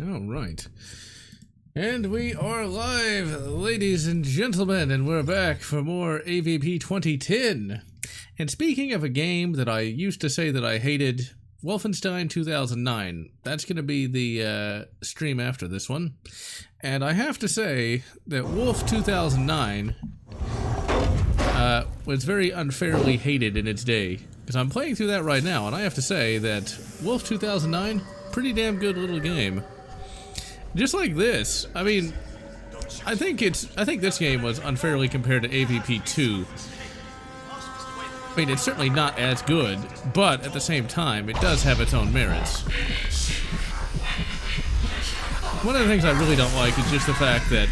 All right. And we are live, ladies and gentlemen, and we're back for more AVP 2010. And speaking of a game that I used to say that I hated, Wolfenstein 2009. That's going to be the stream after this one. And I have to say that Wolf 2009 was very unfairly hated in its day. Because I'm playing through that right now, and I have to say that Wolf 2009, pretty damn good little game. Just like this, I mean, I think this game was unfairly compared to AVP 2. I mean, it's certainly not as good, but at the same time, it does have its own merits. One of the things I really don't like is just the fact that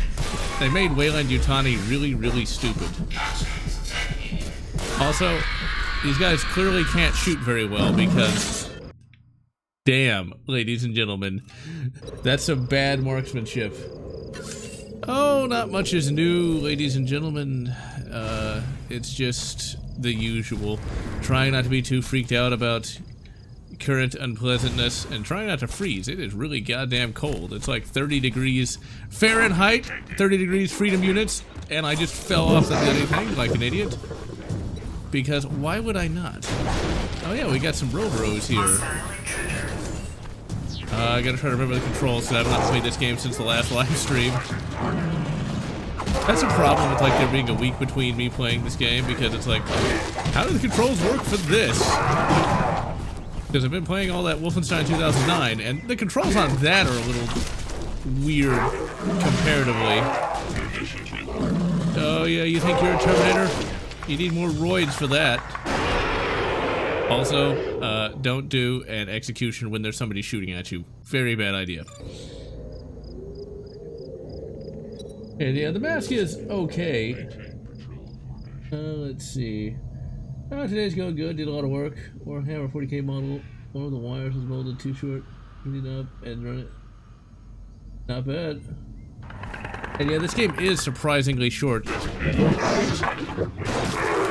they made Weyland-Yutani really, really stupid. Also, these guys clearly can't shoot very well because, damn, ladies and gentlemen, that's some bad marksmanship. Oh, not much is new, ladies and gentlemen. It's just the usual. Trying not to be too freaked out about current unpleasantness and trying not to freeze. It is really goddamn cold. It's like 30 degrees Fahrenheit, 30 degrees freedom units, and I just fell off the bloody thing like an idiot. Because why would I not? Oh yeah, we got some Roboros here. I gotta try to remember the controls because I've not played this game since the last live stream. That's a problem with like there being a week between me playing this game because it's like, how do the controls work for this? Because I've been playing all that Wolfenstein 2009 and the controls on that are a little weird comparatively. Oh yeah, you think you're a Terminator? You need more roids for that. Also, don't do an execution when there's somebody shooting at you. Very bad idea. And yeah, the mask is okay. Let's see. Today's going good. Did a lot of work. Warhammer 40k model. One of the wires was molded too short. Clean it up and run it. Not bad. And yeah, this game is surprisingly short.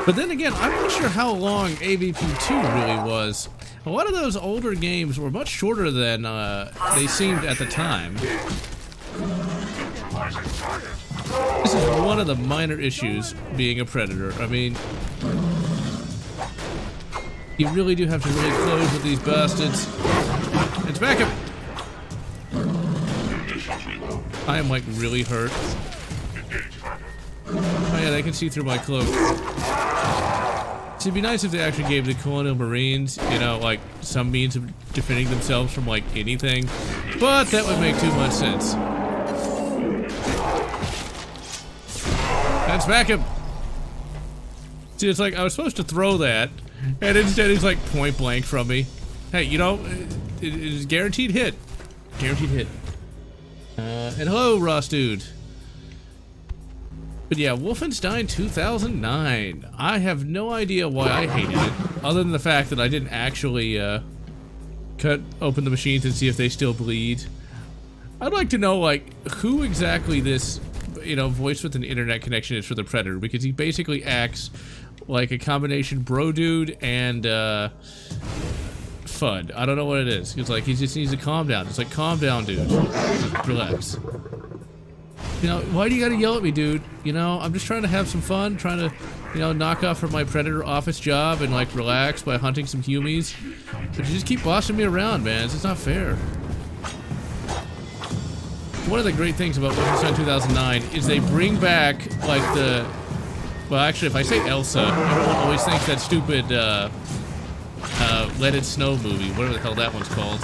But then again, I'm not sure how long AVP 2 really was. A lot of those older games were much shorter than they seemed at the time. This is one of the minor issues being a Predator. I mean, you really do have to really close with these bastards. It's back up. I am like really hurt. Oh yeah, they can see through my cloak. It'd be nice if they actually gave the Colonial Marines, you know, like some means of defending themselves from like anything, but that would make too much sense. Let's back him. See, it's like I was supposed to throw that, and instead he's like point blank from me. Hey, you know, it is guaranteed hit. Guaranteed hit. And hello, Ross dude. But yeah, Wolfenstein 2009. I have no idea why I hated it, other than the fact that I didn't actually cut open the machines and see if they still bleed. I'd like to know, like, who exactly this, you know, voice with an internet connection is for the Predator, because he basically acts like a combination bro dude and FUD. I don't know what it is. It's like he just needs to calm down. It's like, calm down, dude. Relax. You know, why do you gotta yell at me, dude? You know, I'm just trying to have some fun, trying to, you know, knock off from my Predator office job and, like, relax by hunting some humies. But you just keep bossing me around, man. It's just not fair. One of the great things about Wolfenstein 2009 is they bring back, like, the... Well, actually, if I say Elsa, everyone always thinks that stupid, Let It Snow movie, whatever the hell that one's called.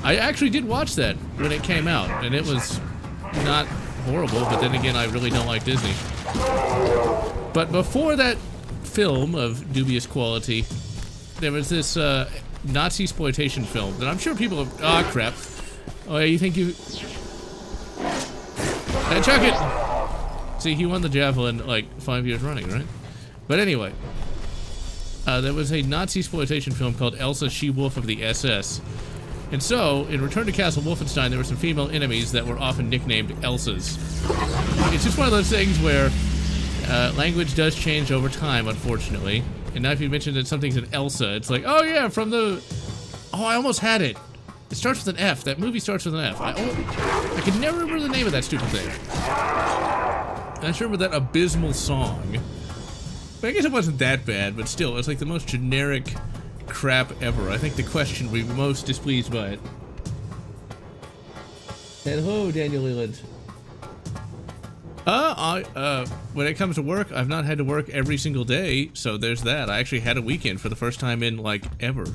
I actually did watch that when it came out, and it was not horrible, but then again, I really don't like Disney. But before that film of dubious quality, there was this Nazi exploitation film that I'm sure people have... Ah, crap. Oh, yeah, you think you... Hey, chuck it! See, he won the javelin like 5 years running, right? But anyway, there was a Nazi exploitation film called Elsa, She-Wolf of the SS. And so, in Return to Castle Wolfenstein, there were some female enemies that were often nicknamed Elsas. It's just one of those things where language does change over time, unfortunately. And now if you mention that something's an Elsa, it's like, oh yeah, from the... Oh, I almost had it. It starts with an F. That movie starts with an F. I can never remember the name of that stupid thing. I just remember that abysmal song. But I guess it wasn't that bad, but still, it's like the most generic crap ever. I think the question would be most displeased by it. Hello, Daniel Leland. When it comes to work, I've not had to work every single day, so there's that. I actually had a weekend for the first time in, like, ever.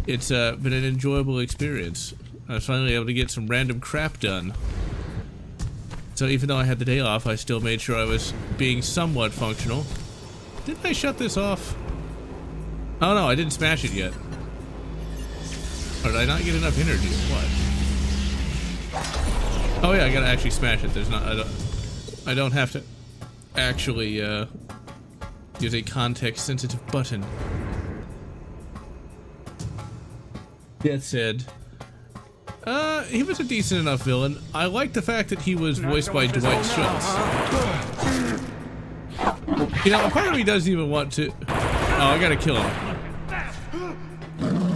It's been an enjoyable experience. I was finally able to get some random crap done. So even though I had the day off, I still made sure I was being somewhat functional. Didn't I shut this off? Oh no, I didn't smash it yet. Or did I not get enough energy? What? Oh yeah, I gotta actually smash it. There's not. I don't have to actually use a context-sensitive button. That said, he was a decent enough villain. I like the fact that he was voiced by Dwight Schultz. You know, part of me doesn't even want to. Oh, I gotta kill him.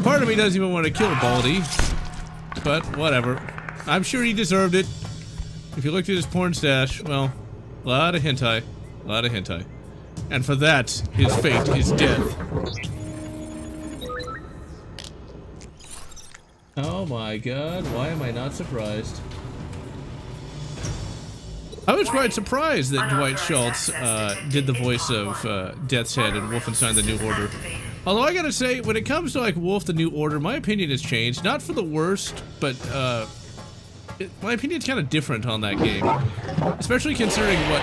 Part of me doesn't even want to kill Baldy, but whatever. I'm sure he deserved it. If you looked at his porn stash, well, a lot of hentai. A lot of hentai. And for that, his fate is death. Oh my god, why am I not surprised? I was quite surprised that Dwight Schultz did the voice of Death's Head in Wolfenstein: The New Order. Although I gotta say, when it comes to like Wolf: The New Order, my opinion has changed. Not for the worst, but my opinion's kind of different on that game. Especially considering what...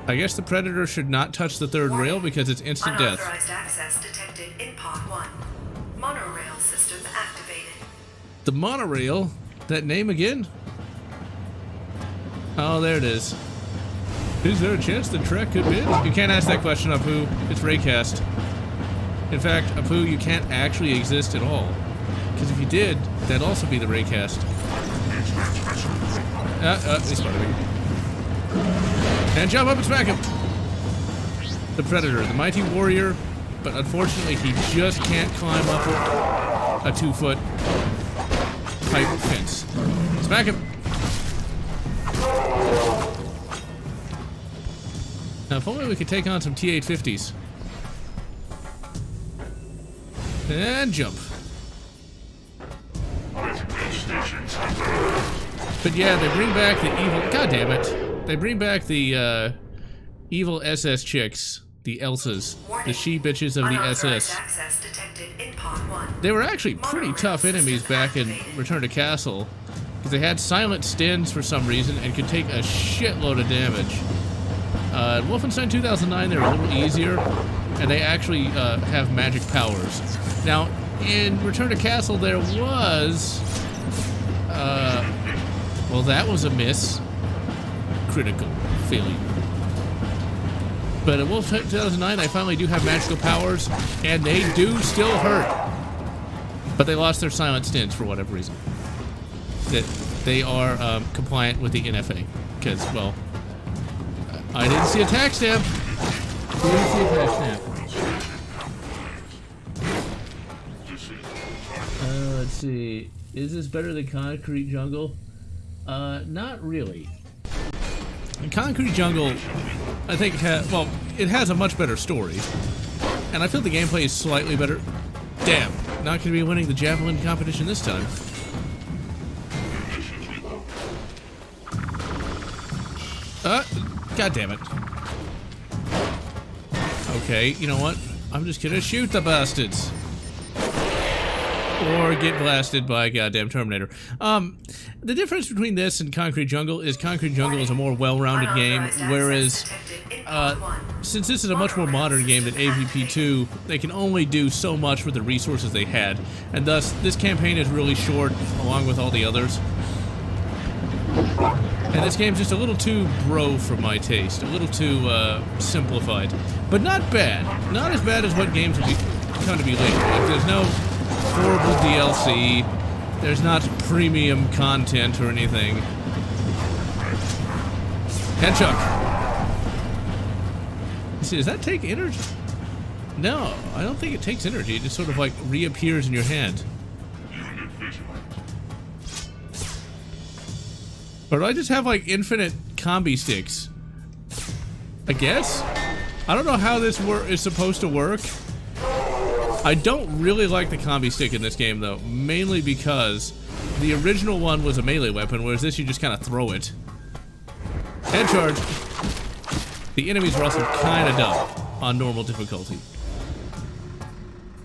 I guess the Predator should not touch the third rail because it's instant death. Unauthorized access detected in Part 1. Monorail system activated. The monorail? That name again? Oh, there it is. Is there a chance the Trek could win? You can't ask that question, Apu. It's raycast. In fact, Apu, you can't actually exist at all. Because if you did, that'd also be the raycast. He's fighting. And jump up and smack him! The Predator, the mighty warrior, but unfortunately he just can't climb up a 2-foot pipe fence. Smack him! Now, if only we could take on some T-850s. And jump. But yeah, they bring back the evil... God damn it. They bring back the evil SS chicks. The Elsas. The she-bitches of the SS. They were actually pretty tough enemies back in Return to Castle. Because they had silent stins for some reason and could take a shitload of damage. In Wolfenstein 2009, they're a little easier, and they actually have magic powers. Now, in Return to Castle, there was... well, that was a miss. Critical failure. But in Wolfenstein 2009, they finally do have magical powers, and they do still hurt. But they lost their silent stints for whatever reason. That they are compliant with the NFA. Because, well... I didn't see a tax stamp. I didn't see a tax stamp. Let's see. Is this better than Concrete Jungle? Not really. Concrete Jungle, I think, well, it has a much better story. And I feel the gameplay is slightly better. Damn, not going to be winning the Javelin competition this time. God damn it. Okay, you know what? I'm just gonna shoot the bastards. Or get blasted by a goddamn Terminator. The difference between this and Concrete Jungle is Concrete Jungle is a more well-rounded game, whereas since this is a much more modern game than AVP2, they can only do so much with the resources they had, and thus this campaign is really short along with all the others. And this game's just a little too bro for my taste, a little too simplified, but not bad. Not as bad as what games will come to be later. Like, there's no horrible DLC. There's not premium content or anything. Headchuck. See, does that take energy? No, I don't think it takes energy. It just sort of like reappears in your hand. Or do I just have like infinite combi sticks? I guess? I don't know how this is supposed to work. I don't really like the combi stick in this game though, mainly because the original one was a melee weapon, whereas this you just kind of throw it. Head charge. The enemies were also kind of dumb on normal difficulty.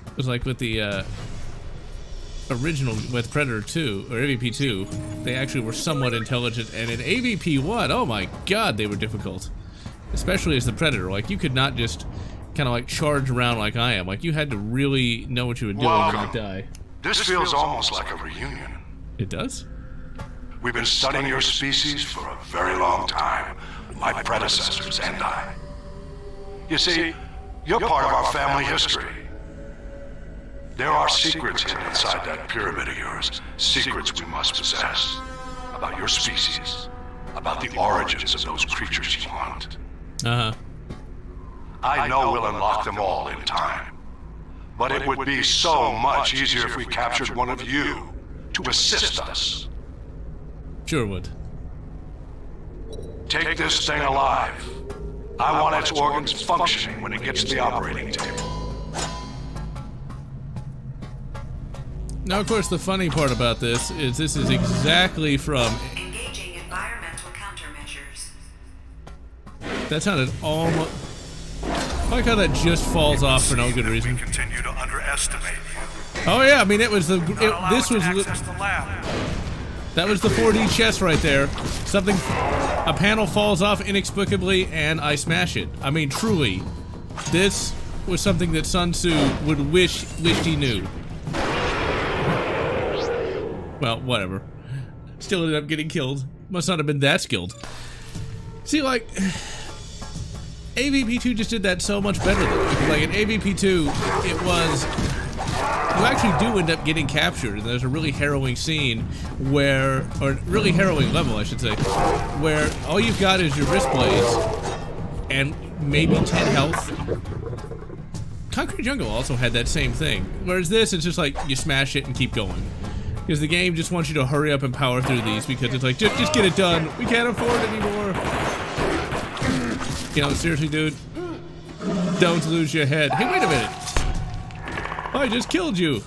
It was like with the original, with Predator 2, or AVP 2, they actually were somewhat intelligent, and in AVP 1, oh my god, they were difficult. Especially as the Predator, like you could not just kind of like charge around like I am, like you had to really know what you were doing or not die. This feels almost like a reunion. It does? We've been studying your species for a very long time, my predecessors and I. You see, you're part of our family history. There are secrets hidden inside that pyramid of yours, secrets we must possess. About your species, about the origins of those creatures you hunt. Uh-huh. I know we'll unlock them all in time. But it would be so much easier if we captured one of you to assist us. Sure would. Take this thing alive. I want its organs functioning when it gets to the operating table. Now, of course, the funny part about this is exactly from... Engaging environmental countermeasures. That sounded almost... I like how that just falls off for no good reason. We continue to underestimate you. Oh yeah, I mean it was the... this was... access the lab. That was the 4D chess right there. Something... A panel falls off inexplicably and I smash it. I mean, truly. This was something that Sun Tzu would wished he knew. Well, whatever. Still ended up getting killed. Must not have been that skilled. See, like... AVP 2 just did that so much better though. Like in AVP 2, it was... You actually do end up getting captured, and there's a really harrowing scene where... Or really harrowing level, I should say. Where all you've got is your wrist blades and maybe 10 health. Concrete Jungle also had that same thing. Whereas this, it's just like, you smash it and keep going. Because the game just wants you to hurry up and power through these because it's like, just get it done. We can't afford it anymore. You know, seriously, dude. Don't lose your head. Hey, wait a minute. I just killed you.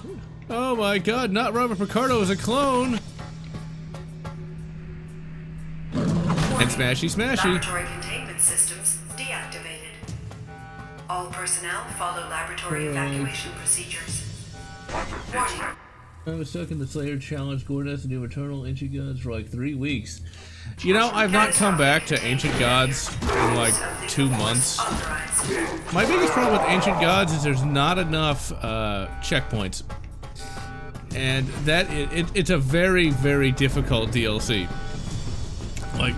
Oh my god, not Robert Picardo is a clone. And smashy smashy. Laboratory containment systems deactivated. All personnel follow laboratory evacuation procedures. Warning. I was stuck in the Slayer Challenge Gordas and Doom Eternal Ancient Gods for like 3 weeks. You know, I've not come back to Ancient Gods in like 2 months. My biggest problem with Ancient Gods is there's not enough checkpoints. And that it's a very, very difficult DLC. Like,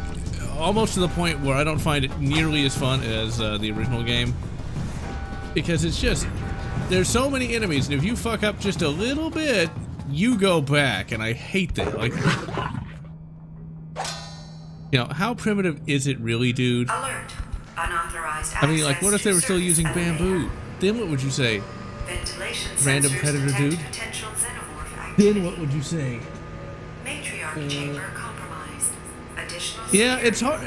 almost to the point where I don't find it nearly as fun as the original game. Because it's just, there's so many enemies, and if you fuck up just a little bit, you go back, and I hate that. Like, you know, how primitive is it really, dude? Alert. Unauthorized I mean, like, what if they were still using bamboo? Then what would you say? Random predator dude? Then what would you say? Matriarch chamber compromised. Additional Yeah, it's hard.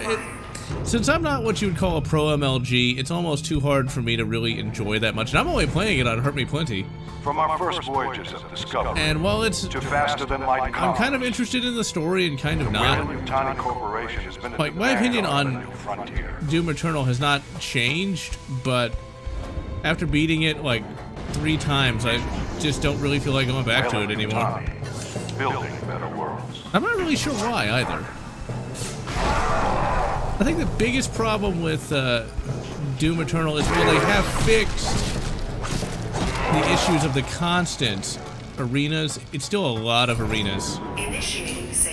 Since I'm not what you would call a pro MLG, it's almost too hard for me to really enjoy that much. And I'm only playing it on Hurt Me Plenty. From our first voyages of discovery And while it's... to faster than light I'm kind of interested in the story and kind of not. Like, my opinion on Doom Eternal has not changed, but after beating it like 3 times, I just don't really feel like going back to it anymore. Building better worlds. I'm not really sure why either. I think the biggest problem with Doom Eternal is, well, they have fixed the issues of the constant arenas. It's still a lot of arenas.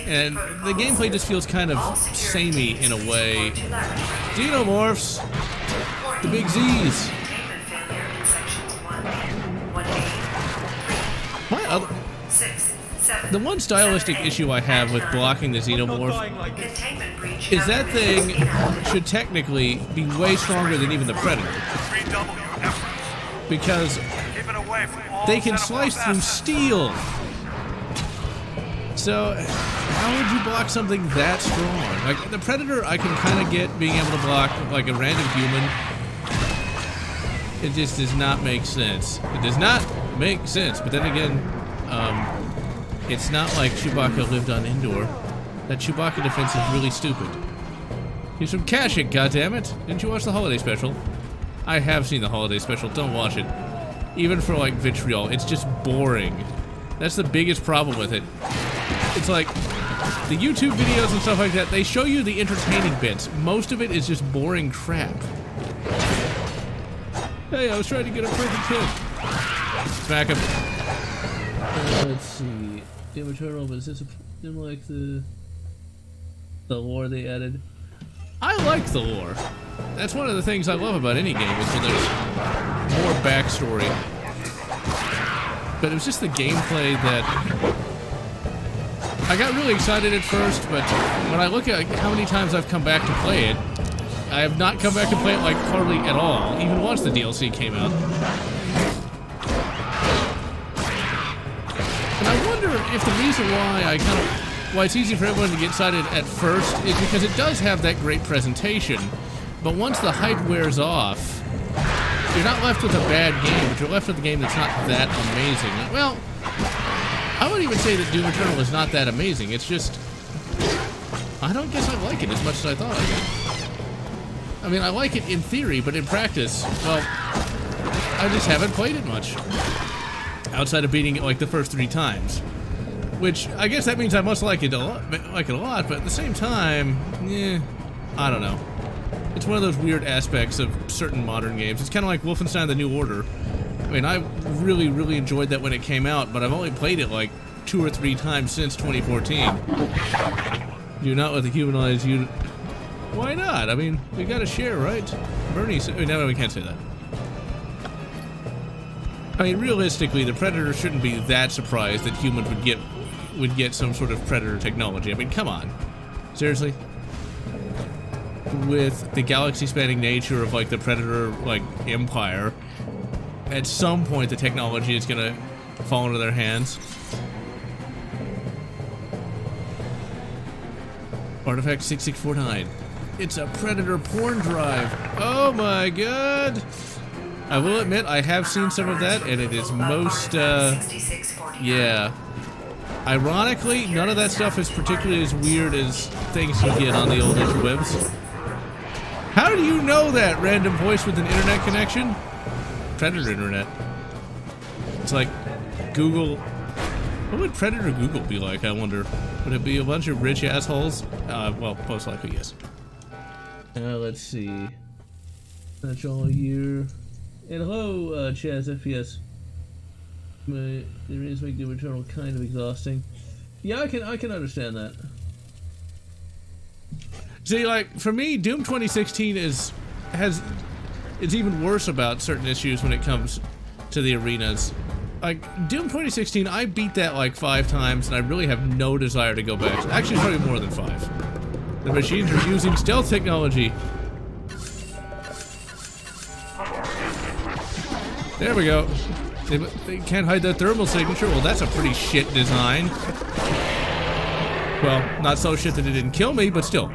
And the gameplay just feels kind of samey in a way. Xenomorphs! The big Z's! My other... The one stylistic issue I have with blocking the Xenomorph is that thing should technically be way stronger than even the Predator. because Keep it away from all they can xenomorph slice through assets. steel. So, how would you block something that strong? Like, the Predator, I can kind of get being able to block, like, a random human. It just does not make sense. It does not make sense, but then again, it's not like Chewbacca lived on Endor. That Chewbacca defense is really stupid. He's from Kashyyyk, goddammit! Didn't you watch the holiday special? I have seen the holiday special, don't watch it. Even for, like, vitriol, it's just boring. That's the biggest problem with it. It's like, the YouTube videos and stuff like that, they show you the entertaining bits. Most of it is just boring crap. Hey, I was trying to get a perfect hit. Smack him. Let's see. Doom Eternal, but is this like the lore they added? I like the lore. That's one of the things I love about any game, is when there's more backstory. But it was just the gameplay that... I got really excited at first, but when I look at how many times I've come back to play it, I have not come back to play it like hardly at all, even once the DLC came out. And I wonder if the reason why it's easy for everyone to get excited at first is because it does have that great presentation, but once the hype wears off, you're not left with a bad game, but you're left with a game that's not that amazing. Well, I wouldn't even say that Doom Eternal is not that amazing. It's just, I don't guess I like it as much as I thought I did. I mean, I like it in theory, but in practice, well, I just haven't played it much. Outside of beating it like the first 3 times. Which, I guess that means I must like it a lot, but at the same time, I don't know. It's one of those weird aspects of certain modern games. It's kind of like Wolfenstein: The New Order. I mean, I really, really enjoyed that when it came out, but I've only played it like 2 or 3 times since 2014. Do not let the humanize you. Why not? I mean, we gotta share, right? Bernie said, no, we can't say that. I mean, realistically, the Predator shouldn't be that surprised that humans would get some sort of Predator technology. I mean, come on. Seriously? With the galaxy-spanning nature of, like, the Predator, like, empire, at some point the technology is gonna fall into their hands. Artifact 6649. It's a Predator porn drive. Oh my god! I will admit, I have seen some of that, and it is most, yeah. Ironically, none of that stuff is particularly as weird as things you get on the old interwebs. How do you know that, random voice with an internet connection? Predator internet. It's like Google. What would Predator Google be like, I wonder? Would it be a bunch of rich assholes? Well, most likely, yes. Let's see. That's all here. And hello, Chaz FPS. The reasons make Doom Eternal kind of exhausting. Yeah, I can understand that. See, like, for me, Doom 2016 it's even worse about certain issues when it comes to the arenas. Like, Doom 2016, I beat that like 5 times, and I really have no desire to go back. Actually, probably more than 5. The machines are using stealth technology. There we go. They can't hide that thermal signature. Well, that's a pretty shit design. Well, not so shit that it didn't kill me, but still.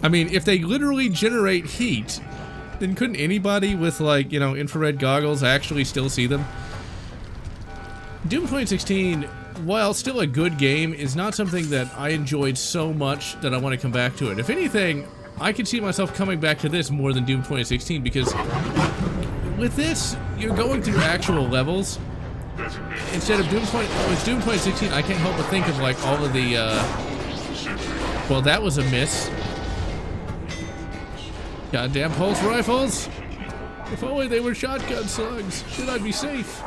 I mean, if they literally generate heat, then couldn't anybody with, like, you know, infrared goggles actually still see them? Doom 2016, while still a good game, is not something that I enjoyed so much that I want to come back to it. If anything, I could see myself coming back to this more than Doom 2016, because with this, you're going through actual levels. Instead of Doom 2016, I can't help but think of, like, all of the, well, that was a miss. Goddamn pulse rifles! If only they were shotgun slugs, then I'd be safe.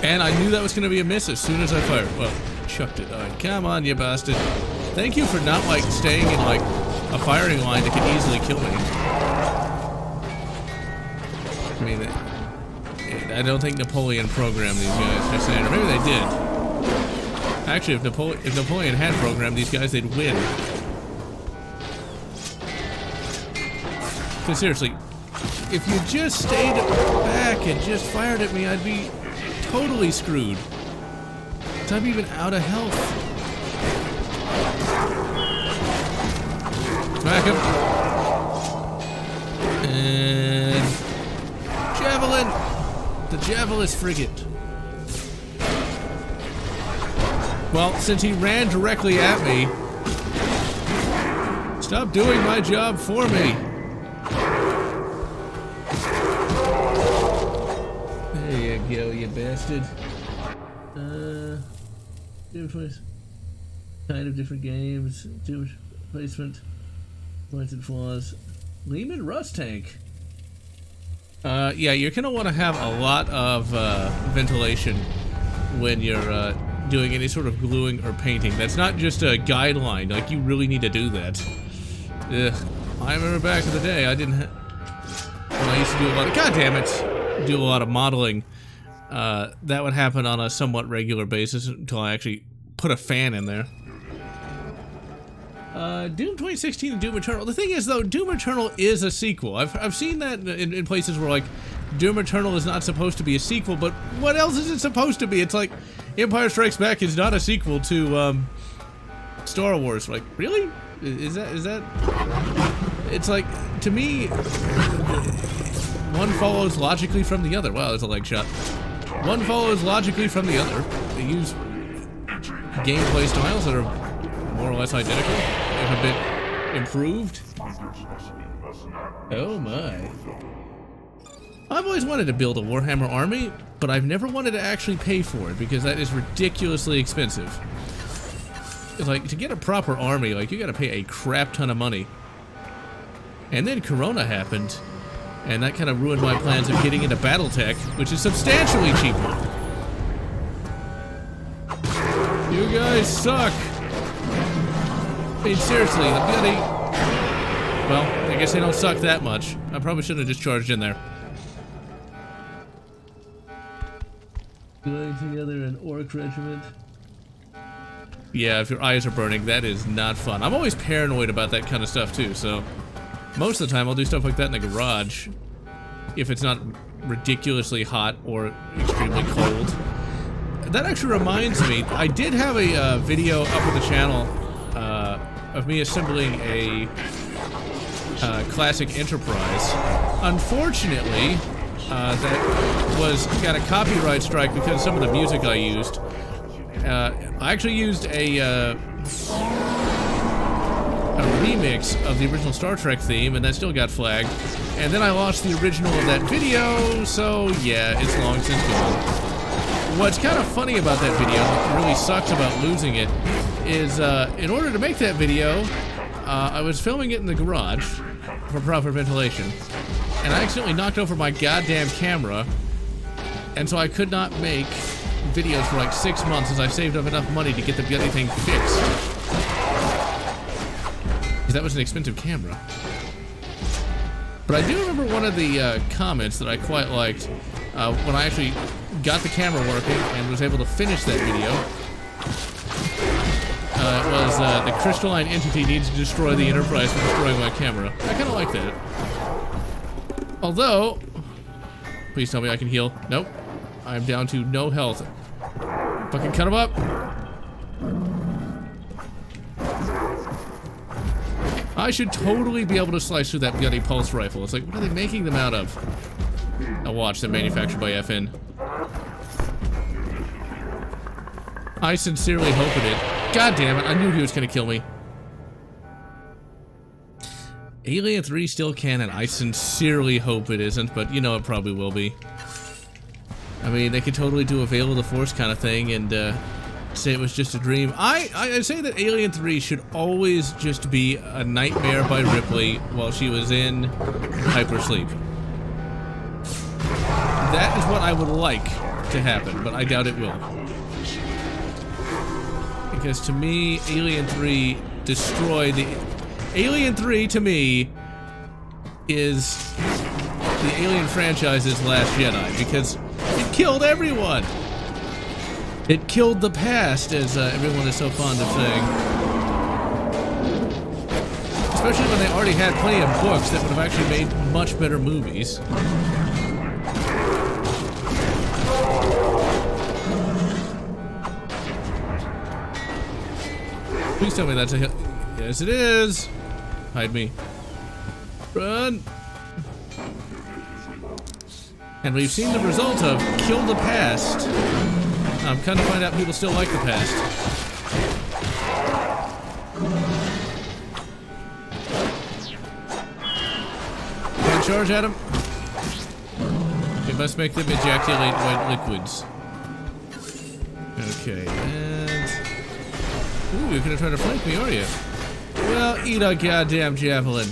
And I knew that was going to be a miss as soon as I fired. Well, chucked it. Alright, come on, you bastard. Thank you for not, like, staying in, like, a firing line that could easily kill me. I mean, I don't think Napoleon programmed these guys, just saying. Or maybe they did. Actually, if Napoleon had programmed these guys, they'd win. Because seriously, if you just stayed back and just fired at me, I'd be totally screwed. So I'm even out of health. Smack him. And javelin. The javelin frigate. Well, since he ran directly at me, stop doing my job for me. There you go, you bastard. Different kind of different games, different placement, points and flaws. Lehman Rust Tank. Yeah, you're gonna want to have a lot of ventilation when you're doing any sort of gluing or painting. That's not just a guideline. Like, you really need to do that. I remember back in the day, I didn't. When I used to do a lot of, God damn it, do a lot of modeling. That would happen on a somewhat regular basis until I actually put a fan in there. Doom 2016 and Doom Eternal. The thing is, though, Doom Eternal is a sequel. I've seen that in places where, like, Doom Eternal is not supposed to be a sequel, but what else is it supposed to be? It's like Empire Strikes Back is not a sequel to Star Wars. Like, really? Is that? It's like, to me, one follows logically from the other. Wow, there's a leg shot. One follows logically from the other. They use gameplay styles that are more or less identical, if a bit improved. Oh my. I've always wanted to build a Warhammer army, but I've never wanted to actually pay for it because that is ridiculously expensive. It's like, to get a proper army, like, you gotta pay a crap ton of money. And then Corona happened, and that kind of ruined my plans of getting into Battletech, which is substantially cheaper. You guys suck. I mean, seriously, the bloody... Well, I guess they don't suck that much. I probably shouldn't have just charged in there. Going together an orc regiment. Yeah, if your eyes are burning, that is not fun. I'm always paranoid about that kind of stuff too, so most of the time I'll do stuff like that in the garage if it's not ridiculously hot or extremely cold. That actually reminds me, I did have a video up on the channel of me assembling a classic Enterprise. Unfortunately, that got a copyright strike because of some of the music I used. I actually used a remix of the original Star Trek theme, and that still got flagged. And then I lost the original of that video, so yeah, it's long since gone. What's kind of funny about that video, what really sucks about losing it, is in order to make that video, I was filming it in the garage for proper ventilation, and I accidentally knocked over my goddamn camera, and so I could not make videos for like 6 months as I saved up enough money to get the bloody thing fixed. Because that was an expensive camera. But I do remember one of the comments that I quite liked when I actually got the camera working and was able to finish that video. It was the crystalline entity needs to destroy the Enterprise for destroying my camera. I kind of like that. Although, please tell me I can heal. Nope. I'm down to no health. Fucking cut him up. I should totally be able to slice through that bloody pulse rifle. It's like, what are they making them out of? A watch that manufactured by FN. I sincerely hope it is. God damn it, I knew he was gonna kill me. Alien 3 still canon. I sincerely hope it isn't, but you know it probably will be. I mean, they could totally do a Veil of the Force kind of thing and say it was just a dream. I say that Alien 3 should always just be a nightmare by Ripley while she was in hypersleep. That is what I would like to happen, but I doubt it will. Because to me, Alien 3 destroyed the... Alien 3, to me, is the Alien franchise's Last Jedi, because it killed everyone! It killed the past, as everyone is so fond of saying. Especially when they already had plenty of books that would have actually made much better movies. Please tell me that's a hit. Yes, it is. Hide me. Run. And we've seen the result of kill the past. I'm kind of find out people still like the past. Can't charge at him. We must make them ejaculate white liquids. Okay, and... Ooh, you're gonna try to flank me, are you? Well, eat a goddamn javelin.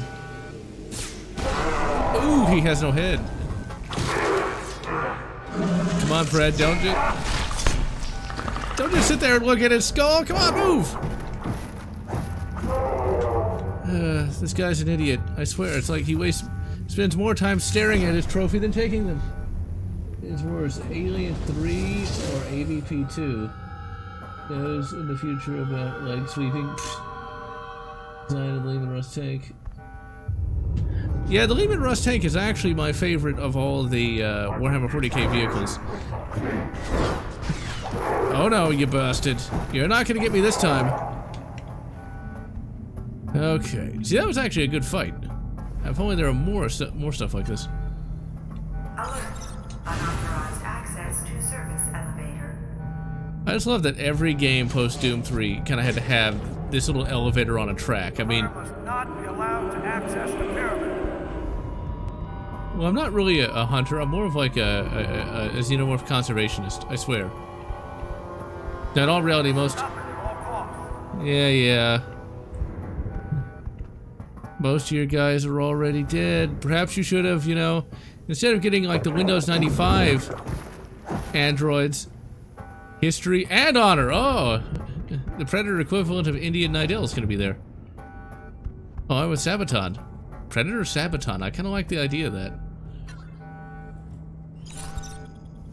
Ooh, he has no head. Come on, Fred, don't just sit there and look at his skull. Come on, move! This guy's an idiot. I swear, it's like he spends more time staring at his trophy than taking them. It's worse, Alien 3 or AVP 2. Those in the future about leg sweeping. Design of the Lehman Russ tank. Yeah, the Lehman Russ tank is actually my favorite of all the Warhammer 40k vehicles. Oh no, you bastard. You're not gonna get me this time. Okay. See, that was actually a good fight. If only there were more stuff like this. Alert. Unauthorized access to service elevator. I just love that every game post Doom 3 kind of had to have this little elevator on a track. I mean... must not be allowed to access the pyramid. Well, I'm not really a hunter. I'm more of like a xenomorph conservationist, I swear. Now, in all reality, most... Yeah. Most of your guys are already dead. Perhaps you should have, you know, instead of getting like the Windows 95 androids, history and honor. Oh, the Predator equivalent of Indian Nidell is going to be there. Oh, I was Sabaton. Predator Sabaton. I kind of like the idea of that.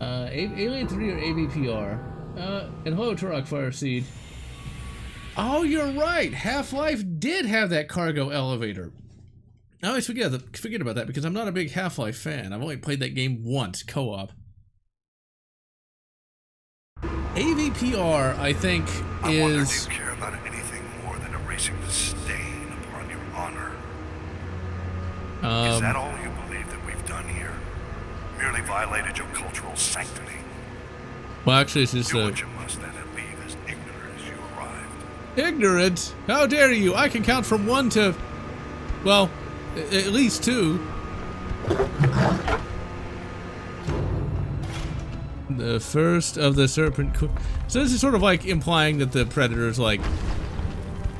Alien 3 or AVPR. And hello, Turok Fireseed. Oh, you're right. Half-Life did have that cargo elevator. I always forget about that because I'm not a big Half-Life fan. I've only played that game once, co-op. AVPR, I think, is... I wonder if you care about anything more than erasing the stain upon your honor. Is that all you believe that we've done here? Merely violated your cultural sanctity? Well, actually, it's just Do what you must then and leave as ignorant as you arrived. Ignorant? How dare you? I can count from 1 to... Well, at least 2. The first of the serpent... So this is sort of like implying that the Predators, like,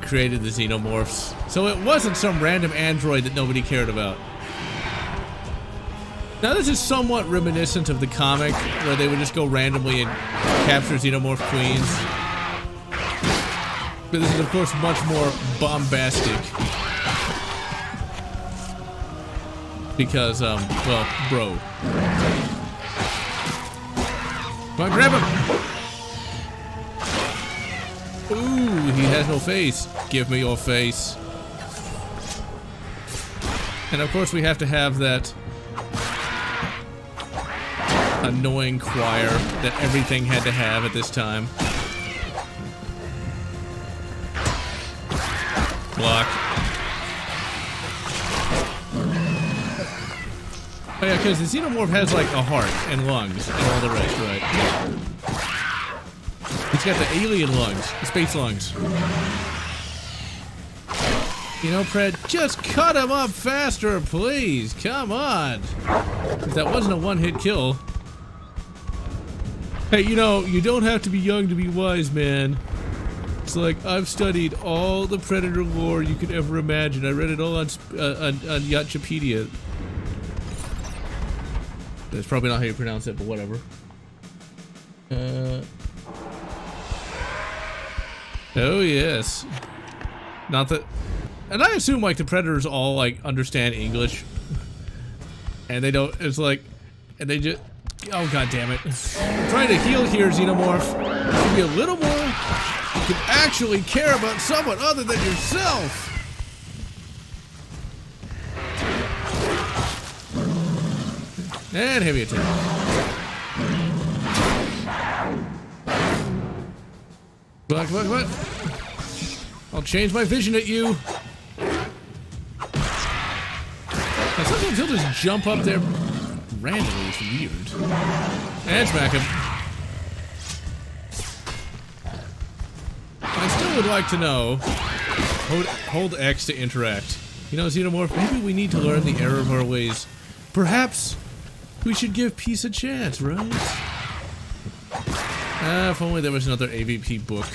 created the xenomorphs. So it wasn't some random android that nobody cared about. Now this is somewhat reminiscent of the comic, where they would just go randomly and capture xenomorph queens. But this is, of course, much more bombastic. Because, well, bro. Come on, grab him! Ooh, he has no face. Give me your face. And of course we have to have that annoying choir that everything had to have at this time. Block. Oh yeah, because the xenomorph has like a heart and lungs and all the rest, right? He's got the alien lungs, the space lungs. You know, Pred, just cut him up faster, please. Come on. If that wasn't a one-hit kill. Hey, you know, you don't have to be young to be wise, man. It's like, I've studied all the Predator lore you could ever imagine. I read it all on Yachtpedia. That's probably not how you pronounce it, but whatever. Oh, yes. Not that... And I assume, like, the Predators all, like, understand English. And they don't... It's like... And they just... Oh, god damn it. I'm trying to heal here, Xenomorph. Give me a little more. You can actually care about someone other than yourself. And heavy attack. Come on. I'll change my vision at you. Now, sometimes he'll just jump up there randomly. It's weird. And smack him. I still would like to know. Hold X to interact. You know, Xenomorph, maybe we need to learn the error of our ways. Perhaps we should give peace a chance, right? If only there was another AVP book.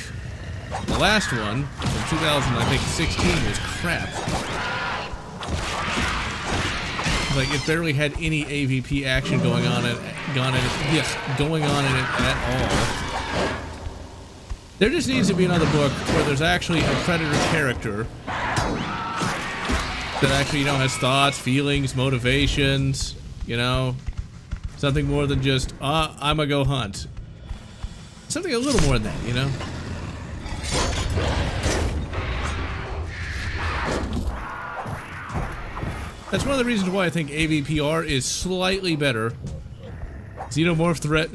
The last one, from 2016, was crap. Like, it barely had any AVP action going on in it at all. There just needs to be another book where there's actually a Predator character that actually, you know, has thoughts, feelings, motivations, you know? Something more than just, I'ma go hunt. Something a little more than that, you know? That's one of the reasons why I think AVPR is slightly better. Xenomorph threat,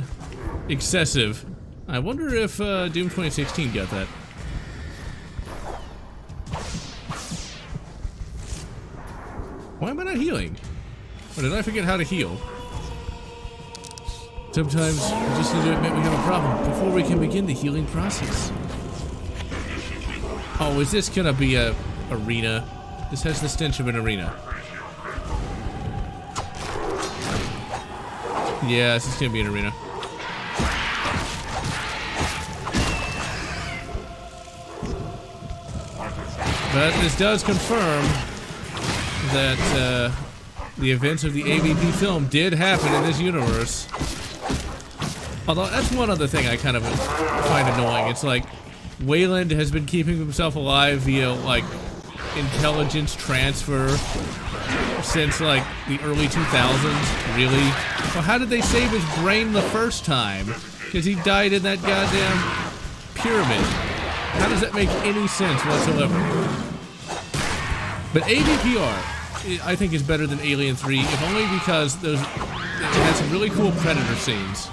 excessive. I wonder if Doom 2016 got that. Why am I not healing? Or did I forget how to heal? Sometimes we just need to admit we have a problem before we can begin the healing process. Oh, is this gonna be a arena? This has the stench of an arena. Yeah, this is gonna be an arena. But this does confirm that the events of the AVP film did happen in this universe. Although that's one other thing I kind of find annoying. It's like Wayland has been keeping himself alive via like intelligence transfer since like the early 2000s. Really? Well, how did they save his brain the first time? Because he died in that goddamn pyramid. How does that make any sense whatsoever? But AVPR, I think, is better than Alien 3, if only because it has some really cool Predator scenes.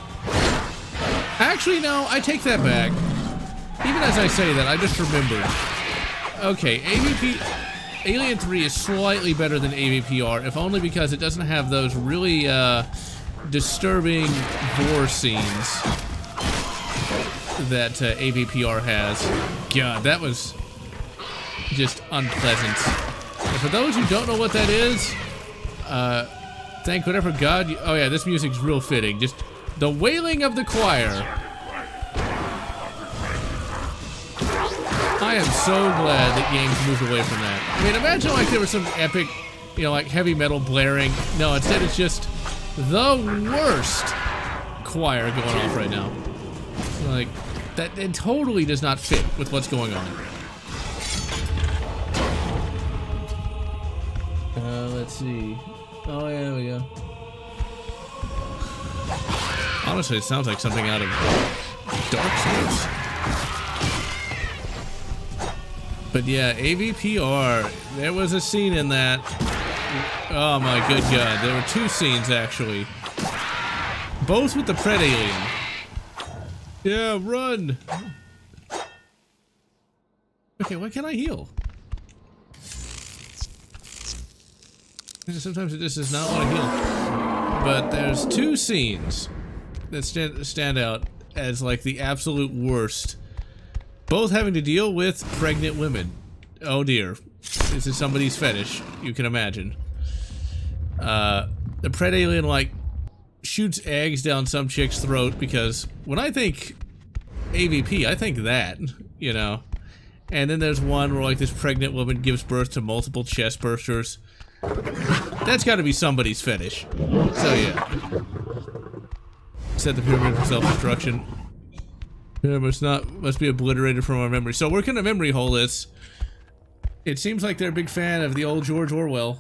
Actually, no, I take that back. Even as I say that, I just remembered. Okay, Alien 3 is slightly better than AVPR, if only because it doesn't have those really disturbing gore scenes that AVPR has. God, that was just unpleasant. And for those who don't know what that is, thank whatever God you, oh yeah, this music's real fitting. Just the wailing of the choir. I am so glad that games moved away from that. I mean, imagine like there was some epic, you know, like heavy metal blaring. No, instead it's just the worst choir going off right now. Like, that it totally does not fit with what's going on. Let's see. Oh yeah, there we go. Honestly, it sounds like something out of Dark Souls. But yeah, AVPR, there was a scene in that. Oh my good God, there were two scenes actually. Both with the Pred alien. Yeah, run! Okay, why can't I heal? Sometimes it just does not want to heal. But there's two scenes that stand out as like the absolute worst. Both having to deal with pregnant women. Oh dear. This is somebody's fetish, you can imagine. The Pred alien like shoots eggs down some chick's throat because when I think AVP, I think that, you know. And then there's one where like this pregnant woman gives birth to multiple chest bursters. That's got to be somebody's fetish. So yeah. Set the pyramid for self-destruction. Yeah, must be obliterated from our memory. So we're gonna memory hole this. It seems like they're a big fan of the old George Orwell.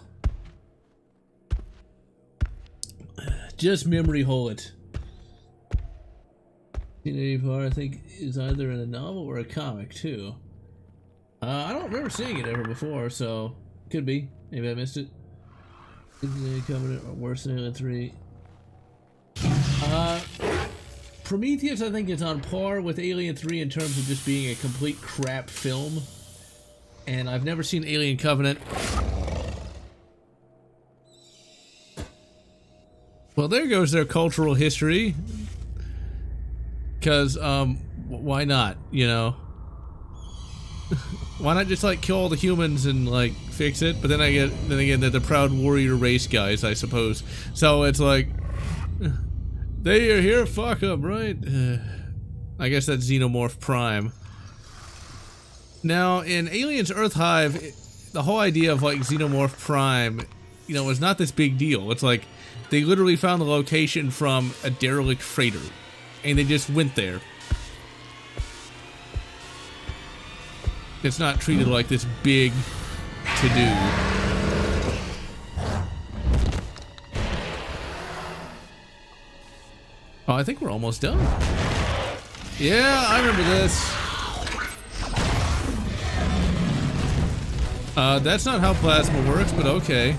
Just memory hole it. I think is either in a novel or a comic too. I don't remember seeing it ever before, so could be. Maybe I missed it. Covenant or worse than Alien 3. Prometheus, I think, is on par with Alien 3 in terms of just being a complete crap film. And I've never seen Alien Covenant. Well, there goes their cultural history. Because, why not, you know? Why not just, like, kill all the humans and, like, fix it? But then again, they're the proud warrior race guys, I suppose. So it's like, they are here, fuck them, right? I guess that's Xenomorph Prime. Now, in Aliens Earth Hive, the whole idea of, like, Xenomorph Prime, you know, was not this big deal. It's like, they literally found the location from a derelict freighter. And they just went there. It's not treated like this big to-do. Oh, I think we're almost done. Yeah, I remember this. That's not how plasma works, but okay.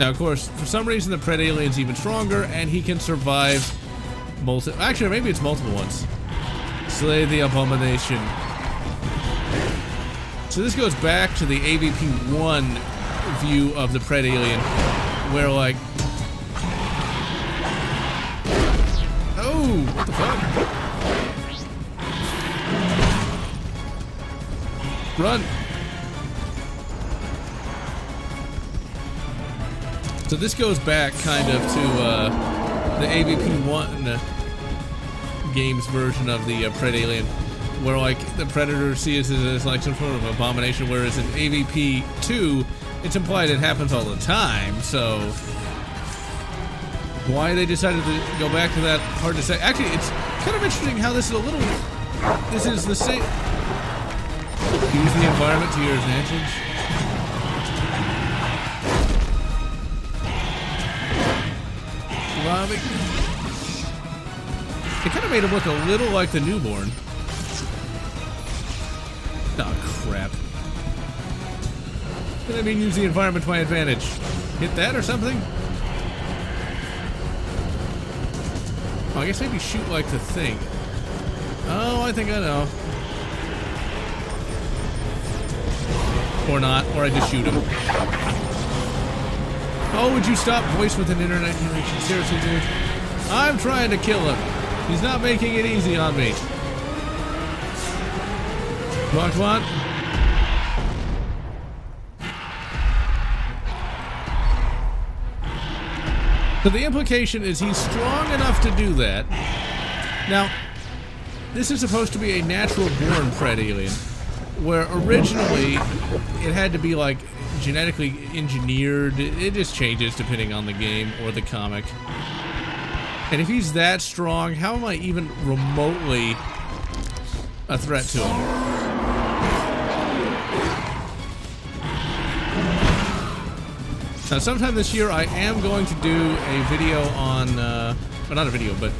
Now, of course, for some reason, the Pred Alien's even stronger, and he can survive multiple... Actually, maybe it's multiple ones. Slay the Abomination. So this goes back to the AVP-1 view of the Pred Alien, where, like... Oh, what the fuck? Run! So this goes back kind of to the AVP-1 game's version of the Pred Alien, where like the Predator sees it as like some sort of abomination, whereas in AVP-2, it's implied it happens all the time. So why they decided to go back to that, hard to say. Actually, it's kind of interesting how this is a little... This is the same... Use the environment to your advantage. It kind of made him look a little like the newborn. Oh, crap. What I mean, use the environment to my advantage. Hit that or something? Oh, I guess maybe shoot like the thing. Oh, I think I know. Or not, or I just shoot him. Oh, would you stop voice with an internet connection? Seriously, dude. I'm trying to kill him. He's not making it easy on me. Come on, come on. So the implication is he's strong enough to do that. Now, this is supposed to be a natural-born Pred Alien, where originally it had to be, like, genetically engineered. It just changes depending on the game or the comic. And if he's that strong, how am I even remotely a threat to him? Now, sometime this year, I am going to do a video on, well, not a video, but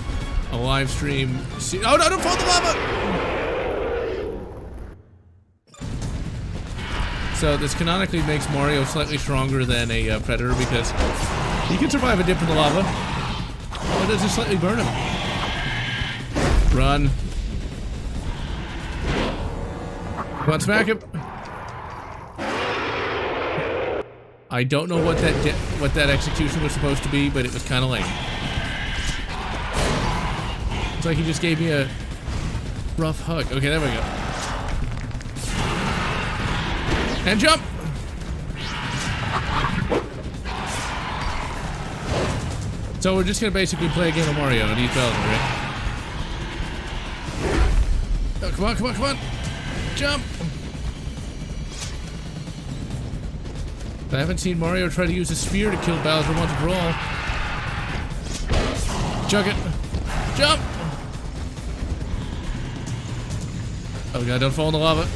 a live stream. Oh, no, don't fall in the lava! So this canonically makes Mario slightly stronger than a Predator because he can survive a dip in the lava. Or does it slightly burn him? Run. Come on, smack him. I don't know what that execution was supposed to be, but it was kind of lame. It's like he just gave me a rough hug. Okay, there we go. And jump! So we're just gonna basically play a game of Mario and eat Bowser, right? Oh, come on, come on, come on! Jump! I haven't seen Mario try to use a spear to kill Bowser once and for all. Chug it! Jump! Oh god, don't fall in the lava.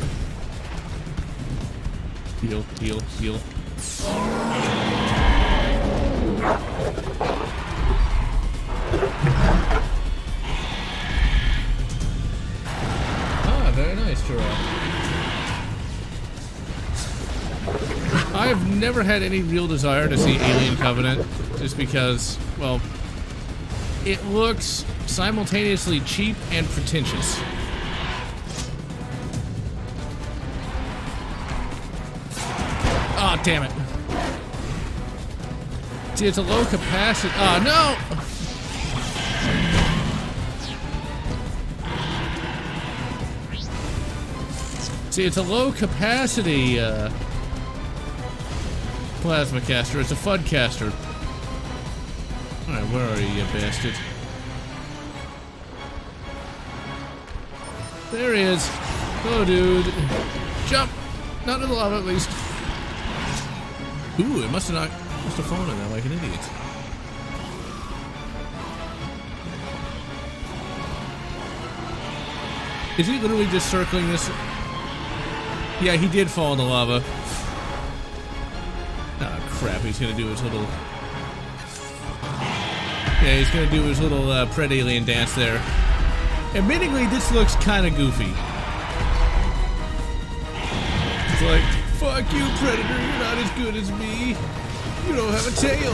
Heal, heal, heal. Ah, very nice, Gerard. I've never had any real desire to see Alien Covenant, just because, well, it looks simultaneously cheap and pretentious. Oh, damn it. See, it's a low capacity. Oh, no! See, it's a low capacity plasma caster. It's a FUD caster. Alright, where are you bastard? There he is. Go, dude. Jump! Not in the lava, at least. Ooh, it must have fallen in there like an idiot. Is he literally just circling this? Yeah, he did fall in the lava. Ah, crap, he's gonna do his little... Yeah, he's gonna do his little Pred Alien dance there. Admittingly, this looks kinda goofy. It's like, fuck you, Predator, you're not as good as me. You don't have a tail.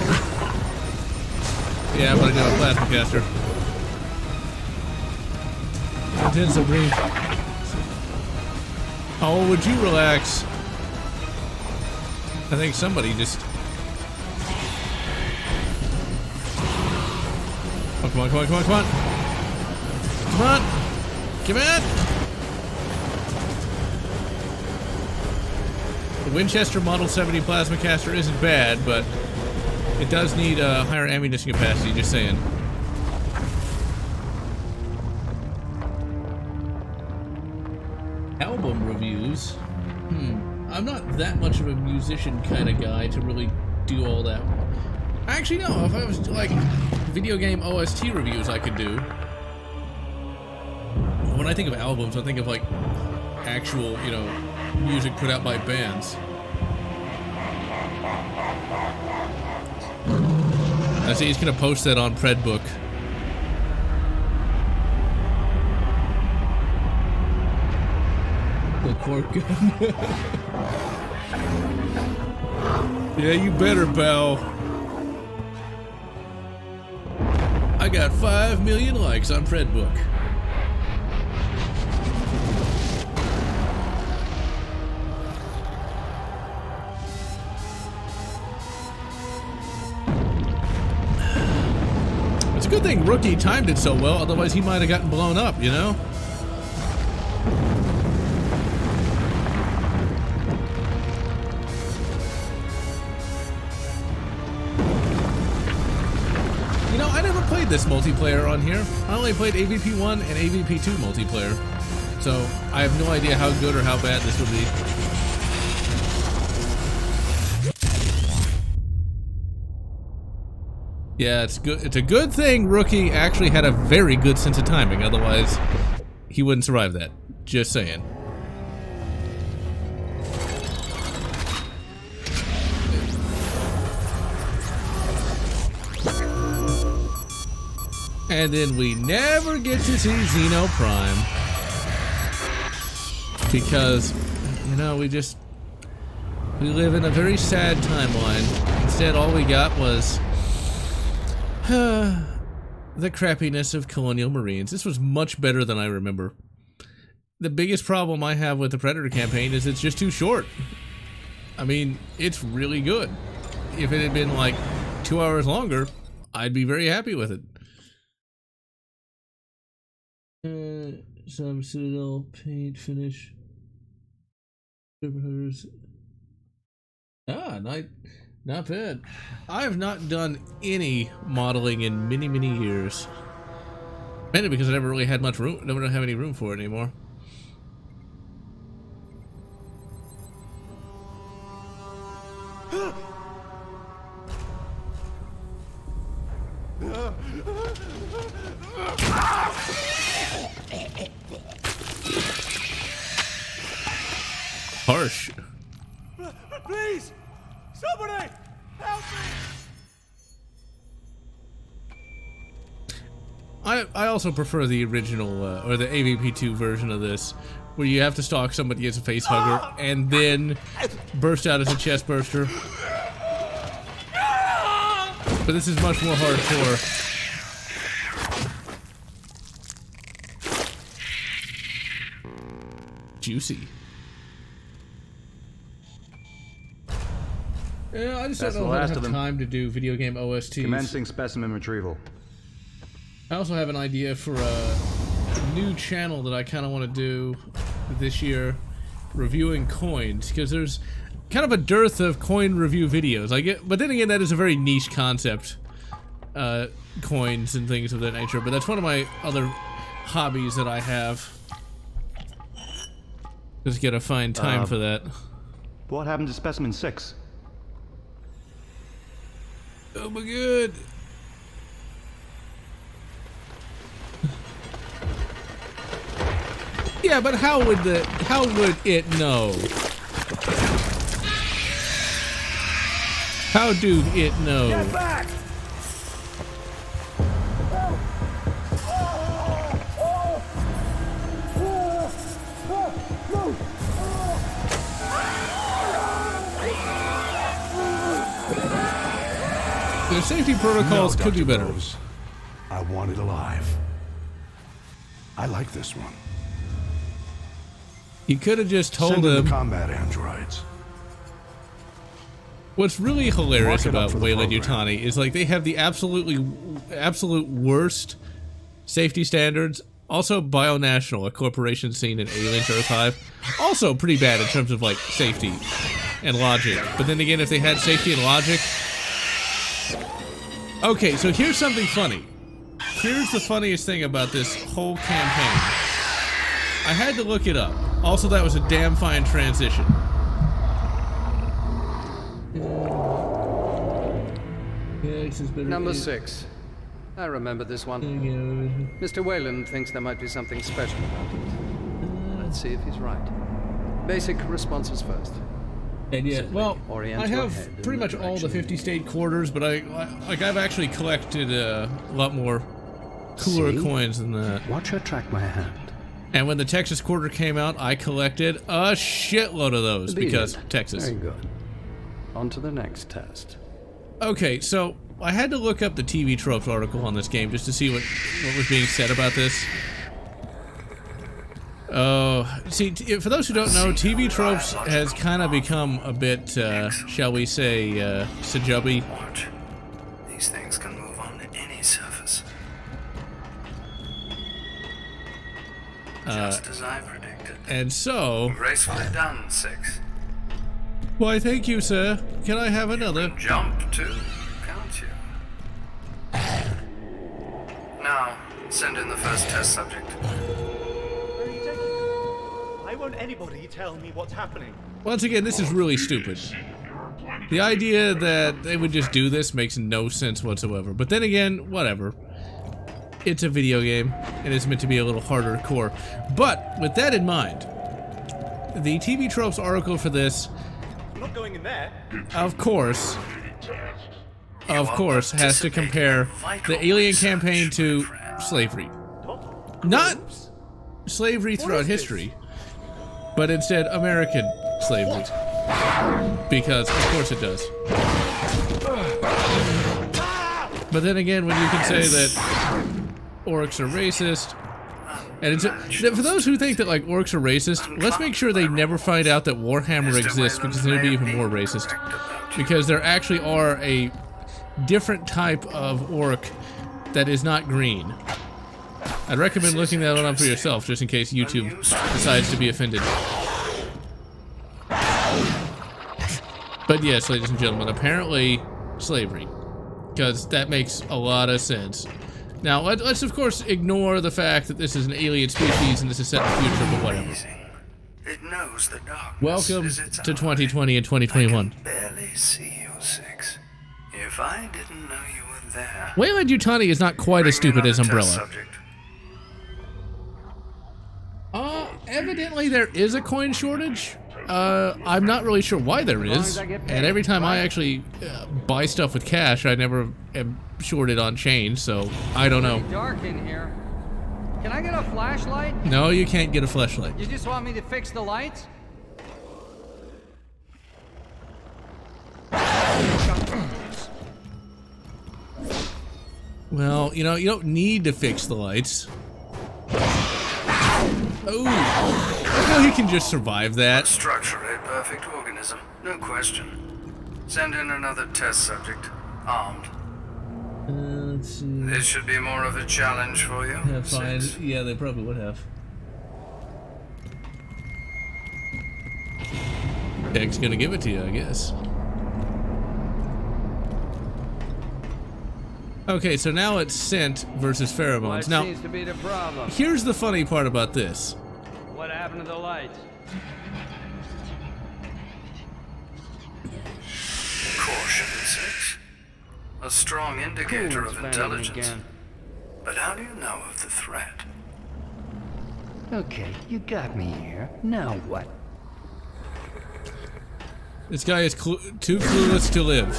Yeah, I'm gonna do a plasma caster. Intense so green. Oh, would you relax? I think somebody just... Oh, come on, come on, come on, come on. Come on. Come on. The Winchester Model 70 plasma caster isn't bad, but it does need a higher ammunition capacity, just saying. Album reviews. I'm not that much of a musician kind of guy to really do all that. Actually, no. If I was like video game OST reviews, I could do. When I think of albums, I think of like actual, you know, music put out by bands. I see he's gonna post that on Predbook. The cork gun. Yeah, you better, pal. I got 5 million likes on Predbook. It's a good thing Rookie timed it so well, otherwise he might have gotten blown up, you know? This multiplayer on here. I only played AVP 1 and AVP 2 multiplayer, so I have no idea how good or how bad this would be. Yeah, it's good. It's a good thing Rookie actually had a very good sense of timing, otherwise he wouldn't survive that. Just saying. And then we never get to see Xeno Prime. Because, you know, we live in a very sad timeline. Instead, all we got was the crappiness of Colonial Marines. This was much better than I remember. The biggest problem I have with the Predator campaign is it's just too short. I mean, it's really good. If it had been like 2 hours longer, I'd be very happy with it. Some Citadel paint finish. Ah, not bad. I have not done any modeling in many, many years. Mainly because I never really had much room. Never have any room for it anymore. Harsh. Please! Somebody! Help me! I also prefer the original, or the AVP2 version of this, where you have to stalk somebody as a face hugger, and then burst out as a chest burster. But this is much more hardcore. Juicy. Yeah, I just don't know if I have time to do video game OSTs. Commencing specimen retrieval. I also have an idea for a new channel that I kind of want to do this year, reviewing coins, because there's kind of a dearth of coin review videos. But then again, that is a very niche concept, coins and things of that nature. But that's one of my other hobbies that I have. Just gotta find time for that. What happened to specimen 6? Oh my god. Yeah, but how would it know? How do it know? Get back! Their safety protocols could be better. I want it alive. I like this one. You could have just told Send in him. the combat androids. What's really hilarious Mark it up about for the Weyland program. Yutani is like they have the absolute worst safety standards. Also, Bionational, a corporation seen in Aliens Earth Hive, also pretty bad in terms of like safety and logic. But then again, if they had safety and logic. Okay, so here's something funny. Here's the funniest thing about this whole campaign. I had to look it up. Also, that was a damn fine transition. Number 6. I remember this one. Mr. Weyland thinks there might be something special about it. Let's see if he's right. Basic responses first. And yeah, well, orient I your have head in pretty the much all the direction 50 state quarters, but I've actually collected a lot more cooler coins than that. Watch her track my hand. And when the Texas quarter came out, I collected a shitload of those because Texas. Very good. On to the next test. Okay, so I had to look up the TV Tropes article on this game just to see what was being said about this. Oh, see, for those who don't know, TV Tropes has kind of become a bit, shall we say, sajubby. Watch. These things can move on any surface. Just as I predicted. And so... Gracefully done, 6. Why, thank you, sir. Can I have another? Jump too, can't you? Now, send in the first test subject. Where are you taking me? Why won't anybody tell me what's happening? Once again, this is really stupid. The idea that they would just do this makes no sense whatsoever. But then again, whatever. It's a video game, and it's meant to be a little harder core. But, with that in mind, the TV Tropes article for this, I'm not going in there. of course, has to compare the alien campaign to slavery. Not slavery throughout history, but instead American slavery. Because, of course it does. But then again, when you can say that orcs are racist, and for those who think that like orcs are racist, let's make sure they never find out that Warhammer exists, because they'd be even more racist. Because there actually are a different type of orc that is not green. I'd recommend looking that one up for yourself, just in case YouTube decides to be offended. But yes, ladies and gentlemen, apparently slavery, because that makes a lot of sense. Now, let's of course ignore the fact that this is an alien species and this is set in the future, but whatever. It knows the darkness. Welcome is its to ally. 2020 and 2021. I can barely see you, 6. If I didn't know you were there. Weyland Yutani is not quite as stupid as Umbrella. Evidently there is a coin shortage. I'm not really sure why there is. And every time I actually buy stuff with cash, I never am shorted on change, so I don't know. Dark in here. Can I get a flashlight? No, you can't get a flashlight. You just want me to fix the lights? Well, you know, you don't need to fix the lights. Oh, well, he can just survive that. Structure a perfect organism, no question. Send in another test subject, armed. Let's see. This should be more of a challenge for you. Yeah, fine. Six. Yeah, they probably would have. Tech's gonna give it to you, I guess. Okay, so now it's scent versus pheromones. What Now, seems to be the problem? here's the funny part about this. What happened to the lights? Caution, six. A strong indicator Who's of failing intelligence. again? But how do you know of the threat? Okay, you got me here. Now what? This guy is too clueless to live.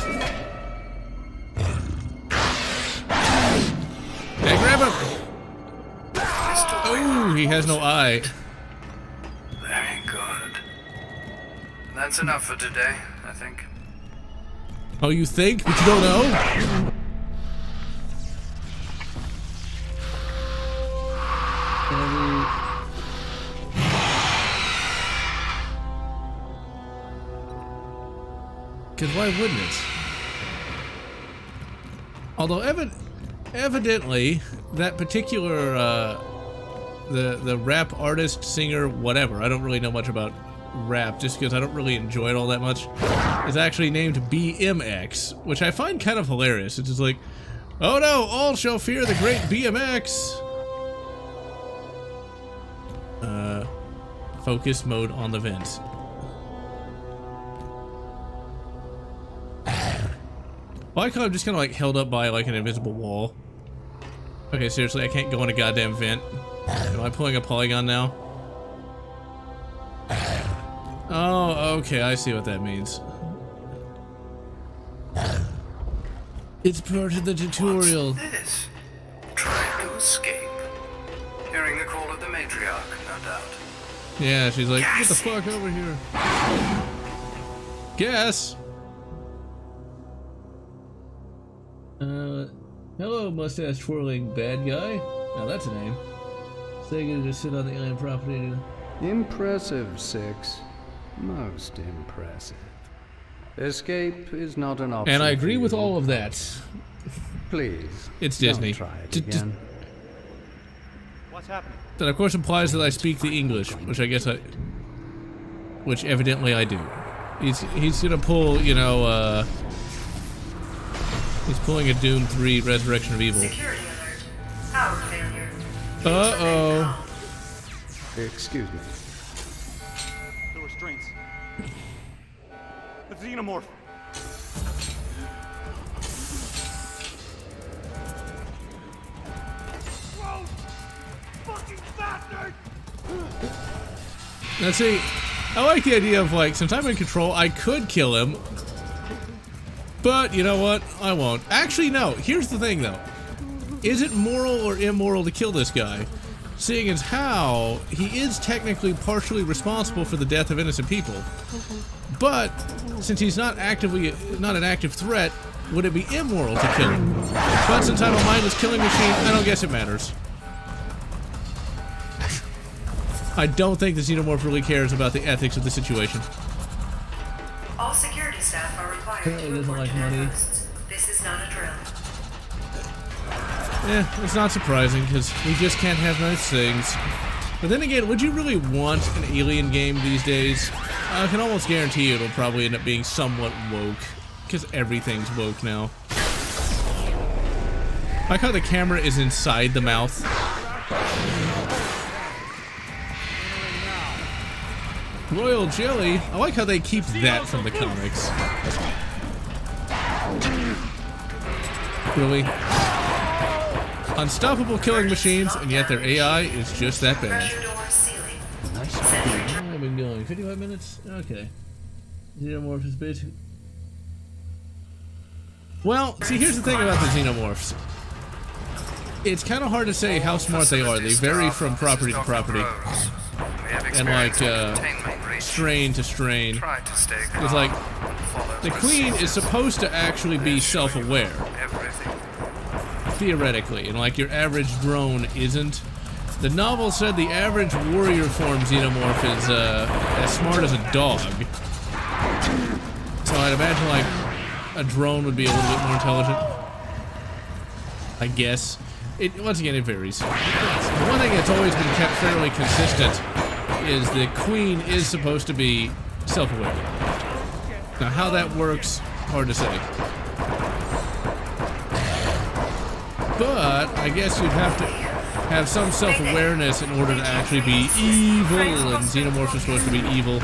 Hey, grab him! Oh, he has no eye. Very good. That's enough for today, I think. Oh, you think? But you don't know? Because why wouldn't it? Although evidently that particular the rap artist, singer, whatever, I don't really know much about rap just because I don't really enjoy it all that much, is actually named BMX, which I find kind of hilarious. It's just like, oh no, all shall fear the great BMX. Focus mode on the vent. Well, I kind of just kind of like held up by like an invisible wall. Okay, seriously, I can't go in a goddamn vent. Am I pulling a polygon now? Oh, okay, I see what that means. It's part of the tutorial. What's this? Trying to escape. Hearing the call of the matriarch, no doubt. Yeah, she's like, get the fuck over here. Guess. Hello, mustache twirling bad guy. Now that's a name. Sega to just sit on the alien property. Impressive, Six. Most impressive. Escape is not an option. And I agree with all of that. Please. It's Disney. Don't try it again. What's happening? That of course implies that I speak the English, which I guess which evidently I do. He's gonna pull, you know, he's pulling a Doom 3 Resurrection of Evil. Security alert. Power failure. Uh-oh. Excuse me. The restraints. The xenomorph. Whoa! Fucking bastard! Now see, I like the idea of like, since I'm in control, I could kill him. But, you know what? I won't. Actually, no. Here's the thing, though. Is it moral or immoral to kill this guy? Seeing as how he is technically partially responsible for the death of innocent people. But, since he's not an active threat, would it be immoral to kill him? But since I'm a mindless killing machine, I don't guess it matters. I don't think the Xenomorph really cares about the ethics of the situation. All security staff are required Apparently to doesn't report like to their money. posts. This is not a drill. Yeah, it's not surprising, because we just can't have nice things. But then again, would you really want an alien game these days? I can almost guarantee you it'll probably end up being somewhat woke, because everything's woke now. I like how the camera is inside the mouth. Royal jelly? I like how they keep that from the comics. Really? Unstoppable killing machines, and yet their AI is just that bad. Pressure door sealing. I been going? 55 minutes? Okay. Xenomorph is basic. Well, see, here's the thing about the xenomorphs. It's kind of hard to say how smart they are. They vary from property to property. And like, strain to strain. It's like, the Queen is supposed to actually be self-aware. Theoretically. And like, your average drone isn't. The novel said the average warrior form xenomorph is as smart as a dog. So I'd imagine like a drone would be a little bit more intelligent. I guess. Once again, it varies. The one thing that's always been kept fairly consistent is the Queen is supposed to be self-aware. Now how that works, hard to say. But I guess you'd have to have some self-awareness in order to actually be evil, and xenomorphs are supposed to be evil.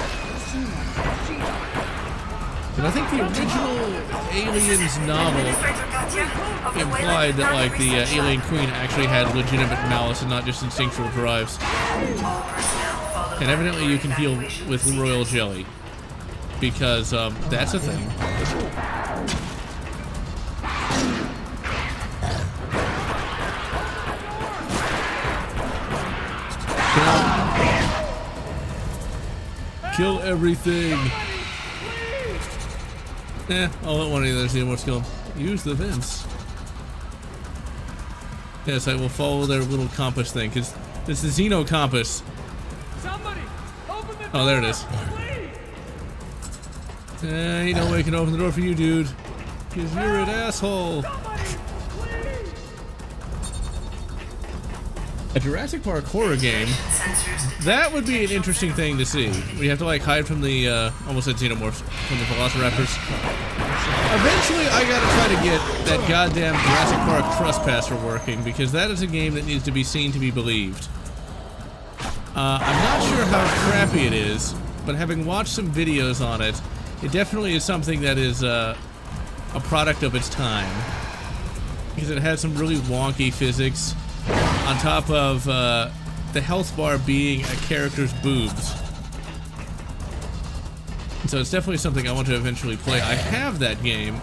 And I think the original Aliens novel implied that, like, the alien queen actually had legitimate malice and not just instinctual drives. And evidently you can deal with royal jelly, because that's a thing. Kill everything. I'll let one of the others see more skill. Use the vents. Yes, I will follow their little compass thing, because it's the Xeno compass. Somebody, open the door. Oh, there it is. Ain't no way I can open the door for you, dude. Because you're an asshole. A Jurassic Park horror game, that would be an interesting thing to see. We have to like hide from the, almost said xenomorphs, from the velociraptors. Eventually I gotta try to get that goddamn Jurassic Park Trespasser working, because that is a game that needs to be seen to be believed. I'm not sure how crappy it is, but having watched some videos on it, it definitely is something that is a product of its time. Because it has some really wonky physics, on top of the health bar being a character's boobs. So it's definitely something I want to eventually play. I have that game,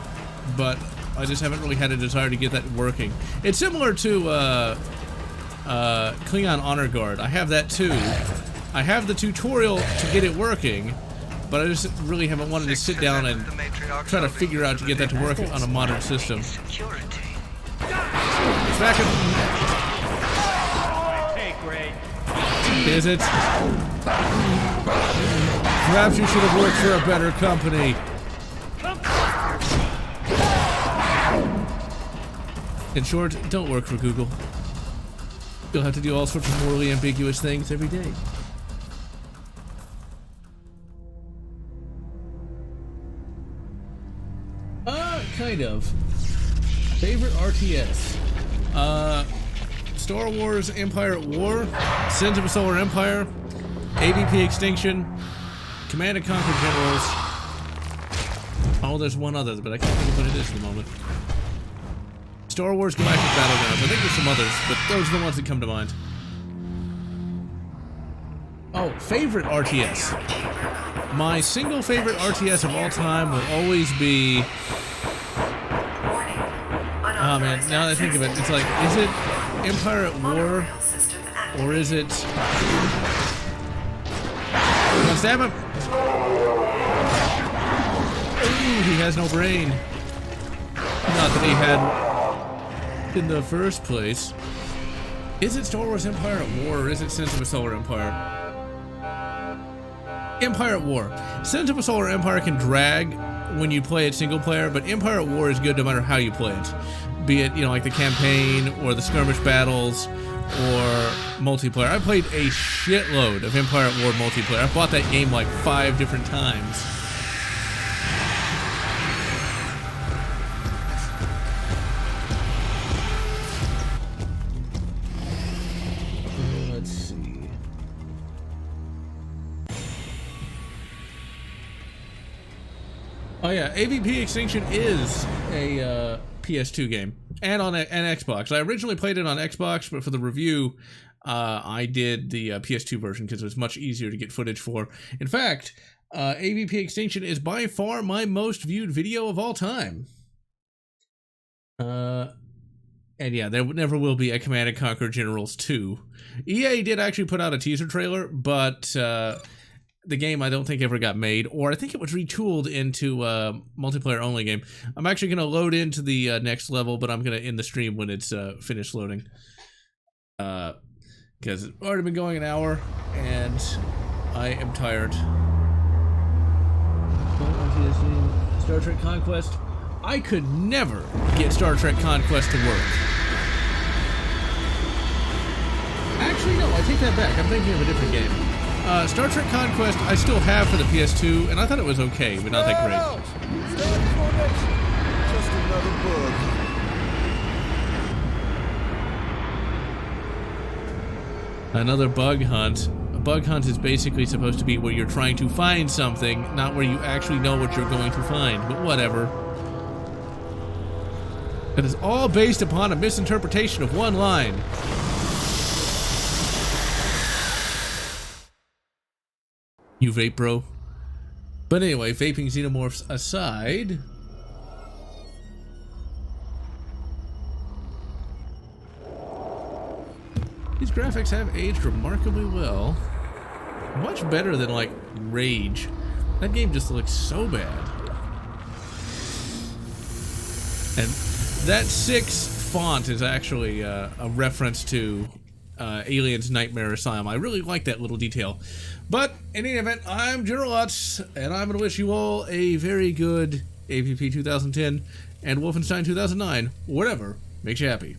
but I just haven't really had a desire to get that working. It's similar to Klingon Honor Guard. I have that too. I have the tutorial to get it working, but I just really haven't wanted to sit down and try to figure out to get that to work on a modern system. It's back in... Is it? Perhaps you should have worked for a better company. In short, don't work for Google. You'll have to do all sorts of morally ambiguous things every day. Kind of. Favorite RTS? Star Wars Empire at War, Sins of a Solar Empire, AVP Extinction, Command and Conquer Generals. Oh, there's one other, but I can't think of what it is at the moment. Star Wars Galactic Battlegrounds. I think there's some others, but those are the ones that come to mind. Oh, favorite RTS. My single favorite RTS of all time will always be... Oh man, now that I think of it, it's like, is it Empire at War, or is it... Come on, stab him! Ooh, he has no brain. Not that he had in the first place. Is it Star Wars Empire at War, or is it Sins of a Solar Empire? Empire at War. Sins of a Solar Empire can drag when you play it single player, but Empire at War is good no matter how you play it. Be it, you know, like the campaign, or the skirmish battles, or multiplayer. I played a shitload of Empire at War multiplayer. I bought that game like 5 different times. Let's see. Oh yeah, AVP Extinction is a PS2 game, and on an Xbox. I originally played it on Xbox, but for the review, I did the PS2 version because it was much easier to get footage for. In fact, AVP Extinction is by far my most viewed video of all time. And yeah, there never will be a Command & Conquer Generals 2. EA did actually put out a teaser trailer, but the game I don't think ever got made, or I think it was retooled into a multiplayer-only game. I'm actually going to load into the next level, but I'm going to end the stream when it's finished loading. Because it's already been going an hour, and I am tired. Star Trek Conquest. I could never get Star Trek Conquest to work. Actually, no, I take that back. I'm thinking of a different game. Star Trek Conquest I still have for the PS2, and I thought it was okay, but not that great. Just another bug. Another bug hunt. A bug hunt is basically supposed to be where you're trying to find something, not where you actually know what you're going to find, but whatever. It is all based upon a misinterpretation of one line. You vape, bro. But anyway, vaping xenomorphs aside... these graphics have aged remarkably well. Much better than, like, Rage. That game just looks so bad. And that 6 font is actually a reference to Alien's Nightmare Asylum. I really like that little detail. But, in any event, I'm General Lotz, and I'm going to wish you all a very good AVP 2010 and Wolfenstein 2009, whatever makes you happy.